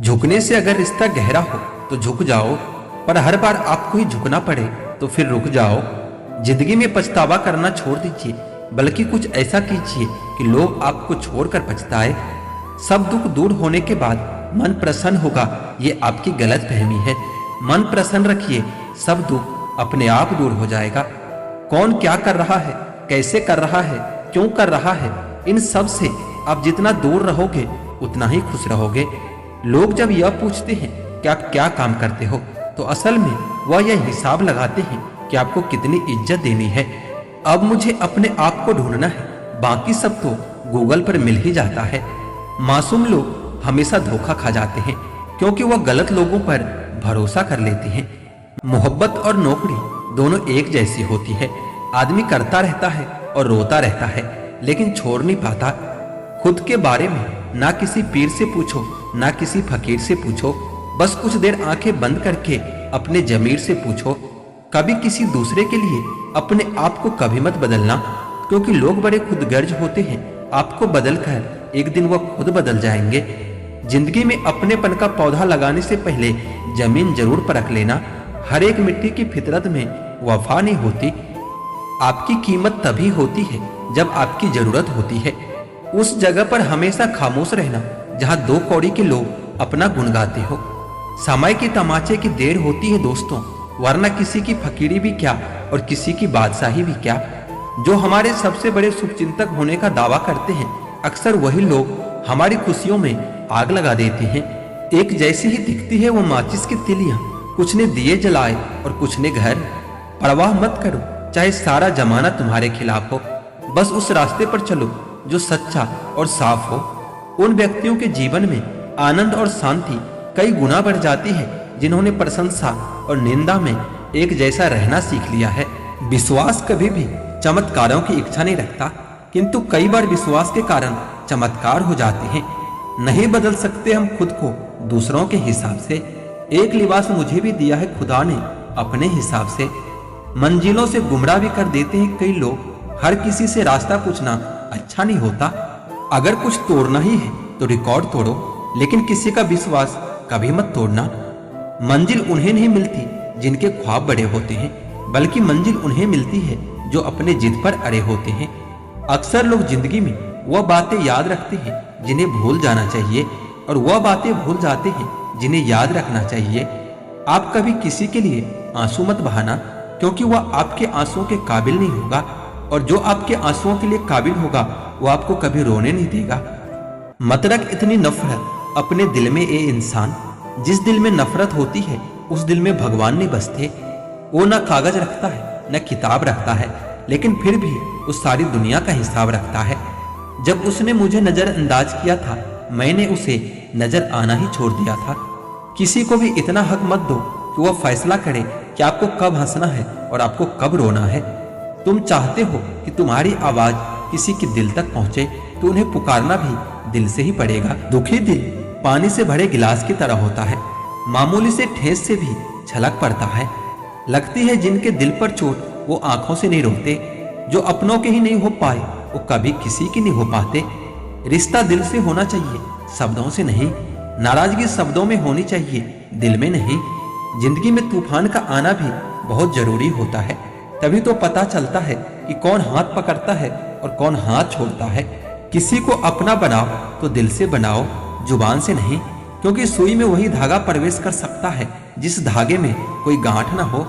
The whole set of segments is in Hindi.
झुकने से अगर रिश्ता गहरा हो तो झुक जाओ, पर हर बार आपको ही झुकना पड़े तो फिर रुक जाओ। जिंदगी में पछतावा करना छोड़ दीजिए, बल्कि कुछ ऐसा कीजिए कि लोग आपको छोड़कर पछताए। सब दुख दूर होने के बाद मन प्रसन्न होगा, ये आपकी गलत फहमी है। मन प्रसन्न रखिए, सब दुख अपने आप दूर हो जाएगा। कौन क्या कर रहा है, कैसे कर रहा है, क्यों कर रहा है, इन सब से आप जितना दूर रहोगे उतना ही खुश रहोगे। लोग जब यह पूछते हैं कि आप क्या काम करते हो, तो असल में वह यह हिसाब लगाते हैं कि आपको कितनी इज्जत देनी है। अब मुझे अपने आप को ढूंढना है, बाकी सब तो गूगल पर मिल ही जाता है। मासूम लोग हमेशा धोखा खा जाते हैं, क्योंकि वह गलत लोगों पर भरोसा कर लेते हैं। मोहब्बत और नौकरी दोनों एक जैसी होती है। आदमी करता रहता है और रोता रहता है, लेकिन छोड़ नहीं पाता। खुद के बारे में ना किसी पीर से पूछो, ना किसी फकीर से पूछो। बस कुछ देर आंखें बंद करके अपने जमीर से पूछो। कभी किसी दूसरे के लिए अपने आप को कभी मत बदलना, क्योंकि लोग बड़े खुदगर्ज होते हैं। आपको बदलकर एक दिन वह खुद बदल जाएंगे। जिंदगी में अपनेपन का पौधा लगाने से पहले जमीन जरूर परख लेना। हर एक मिट्टी की फितरत में वफा नहीं होती। आपकी कीमत तभी होती है जब आपकी जरूरत होती है। उस जगह पर हमेशा खामोश रहना जहां दो कौड़ी के लोग अपना गुण गाते हो। समय के तमाचे की देर होती है दोस्तों, वरना किसी की फकीरी भी क्या और किसी की बादशाही भी क्या। जो हमारे सबसे बड़े शुभचिंतक होने का दावा करते हैं, अक्सर वही लोग हमारी खुशियों में आग लगा देते हैं। एक जैसी ही दिखती है वो माचिस की तिलियां, कुछ ने दिए जलाए और कुछ ने घर। परवाह मत करो चाहे सारा जमाना तुम्हारे खिलाफ हो, बस उस रास्ते पर चलो जो सच्चा और साफ हो। उन व्यक्तियों के जीवन में आनंद और शांति कई गुना बढ़ जाती है जिन्होंने प्रशंसा और निंदा में एक जैसा रहना सीख लिया है। विश्वास कभी भी चमत्कारों की इच्छा नहीं रखता, किंतु कई बार विश्वास के कारण चमत्कार हो जाते हैं। नहीं बदल सकते हम खुद को दूसरों के हिसाब से। एक लिबास मुझे भी दिया है खुदा ने अपने हिसाब से। मंजिलों से गुमराह भी कर देते हैं कई लोग। हर किसी से रास्ता पूछना अच्छा नहीं होता। अगर कुछ तोड़ना ही है तो रिकॉर्ड तोड़ो, लेकिन किसी का विश्वास कभी मत तोड़ना। मंजिल उन्हें नहीं मिलती जिनके ख्वाब बड़े होते हैं, बल्कि मंजिल उन्हें मिलती है जो अपने जिद पर अड़े होते हैं। अक्सर लोग जिंदगी में वह बातें याद रखते हैं जिन्हें भूल जाना चाहिए, और वह बातें भूल जाते हैं जिन्हें याद रखना चाहिए। आप कभी किसी के लिए आंसू मत बहाना, क्योंकि वह आपके आंसुओं के काबिल नहीं होगा, और जो आपके आंसुओं के लिए काबिल होगा वह आपको कभी रोने नहीं देगा। मत रख इतनी नफरत अपने दिल में, ए इंसान। जिस दिल में नफरत होती है उस दिल में भगवान नहीं बसते। वो न कागज रखता है न किताब रखता है, लेकिन फिर भी उस सारी दुनिया का हिसाब रखता है। जब उसने मुझे नजरअंदाज किया था, मैंने उसे नजर आना ही छोड़ दिया था। किसी को भी इतना हक मत दो कि वह फैसला करे कि आपको कब हंसना है और आपको कब रोना है। तुम चाहते हो कि तुम्हारी आवाज किसी के दिल तक पहुंचे, तो उन्हें पुकारना भी दिल से ही पड़ेगा। दुखी दिल पानी से भरे गिलास की तरह होता है, मामूली से ठेस से भी छलक पड़ता है। लगती है जिनके दिल पर चोट वो आंखों से नहीं रोते। जो अपनों के ही नहीं हो पाए वो कभी किसी की नहीं हो पाते। रिश्ता दिल से होना चाहिए, शब्दों से नहीं। नाराजगी शब्दों में होनी चाहिए, दिल में नहीं। जिंदगी में तूफान का आना भी बहुत जरूरी होता है, तभी तो पता चलता है कि कौन हाथ पकड़ता है और कौन हाथ छोड़ता है। किसी को अपना बनाओ तो दिल से बनाओ, जुबान से नहीं, क्योंकि सुई में वही धागा प्रवेश कर सकता है जिस धागे में कोई गांठ ना हो।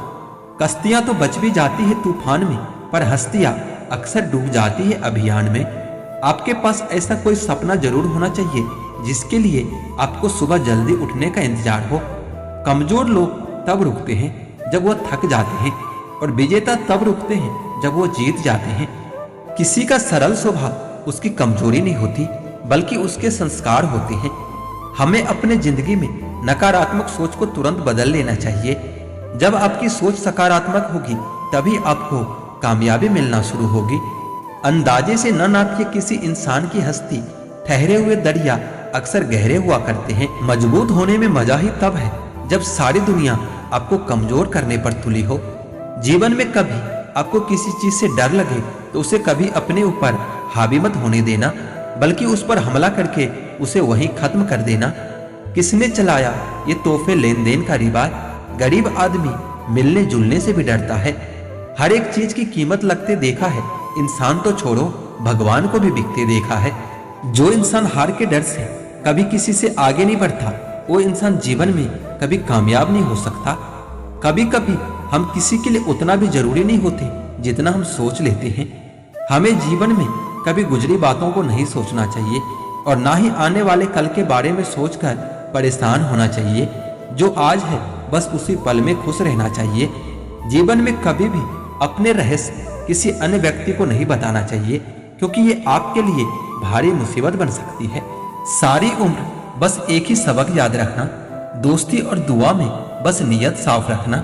कश्तियां तो बच भी जाती है तूफान में, पर हस्तियां अक्सर डूब जाती है अभियान में। आपके पास ऐसा कोई सपना जरूर होना चाहिए जिसके लिए आपको सुबह जल्दी उठने का इंतजार हो। कमजोर लोग तब रुकते हैं जब वो थक जाते हैं, और विजेता तब रुकते हैं जब वो जीत जाते हैं। किसी का सरल स्वभाव उसकी कमजोरी नहीं होती, बल्कि उसके संस्कार होते हैं। हमें अपने जिंदगी में नकारात्मक सोच को तुरंत बदल लेना चाहिए। जब आपकी सोच सकारात्मक होगी तभी आपको कामयाबी मिलना शुरू होगी। अंदाजे से न नापिए किसी इंसान की हस्ती। ठहरे हुए दरिया अक्सर गहरे हुआ करते हैं। मजबूत होने में मजा ही तब है जब सारी दुनिया आपको कमजोर करने पर तुली हो। जीवन में कभी आपको किसी चीज से डर लगे तो उसे कभी अपने ऊपर हावी मत होने देना, बल्कि उस पर हमला करके उसे वहीं खत्म कर देना। किसने चलाया ये तोहफे लेन देन का रिवाज? गरीब आदमी मिलने जुलने से भी डरता है। हर एक चीज की कीमत लगते देखा है, इंसान तो छोड़ो भगवान को भी बिकते देखा है। जो इंसान हार के डर से कभी किसी से आगे नहीं बढ़ता, वो इंसान जीवन में कभी कामयाब नहीं हो सकता। कभी कभी हम किसी के लिए उतना भी जरूरी नहीं होते जितना हम सोच लेते हैं। हमें जीवन में कभी गुजरी बातों को नहीं सोचना चाहिए और ना ही आने वाले कल के बारे में सोचकर परेशान होना चाहिए। जो आज है बस उसी पल में खुश रहना चाहिए। जीवन में कभी भी अपने रहस्य किसी अन्य व्यक्ति को नहीं बताना चाहिए, क्योंकि ये आपके लिए भारी मुसीबत बन सकती है। सारी उम्र बस एक ही सबक याद रखना, दोस्ती और दुआ में बस नियत साफ रखना।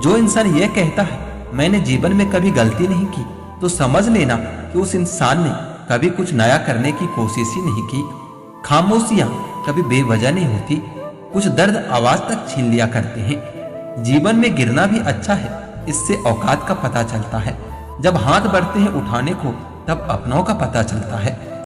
जो इंसान यह कहता है मैंने जीवन में कभी गलती नहीं की, तो समझ लेना कि उस इंसान ने कभी कुछ नया करने की कोशिश ही नहीं की। खामोशियां कभी बेवजह नहीं होती, कुछ दर्द आवाज तक छीन लिया करते हैं। जीवन में गिरना भी अच्छा है, इससे औकात का पता चलता है। जब हाथ बढ़ते हैं उठाने को, तब अपनों का पता चलता है।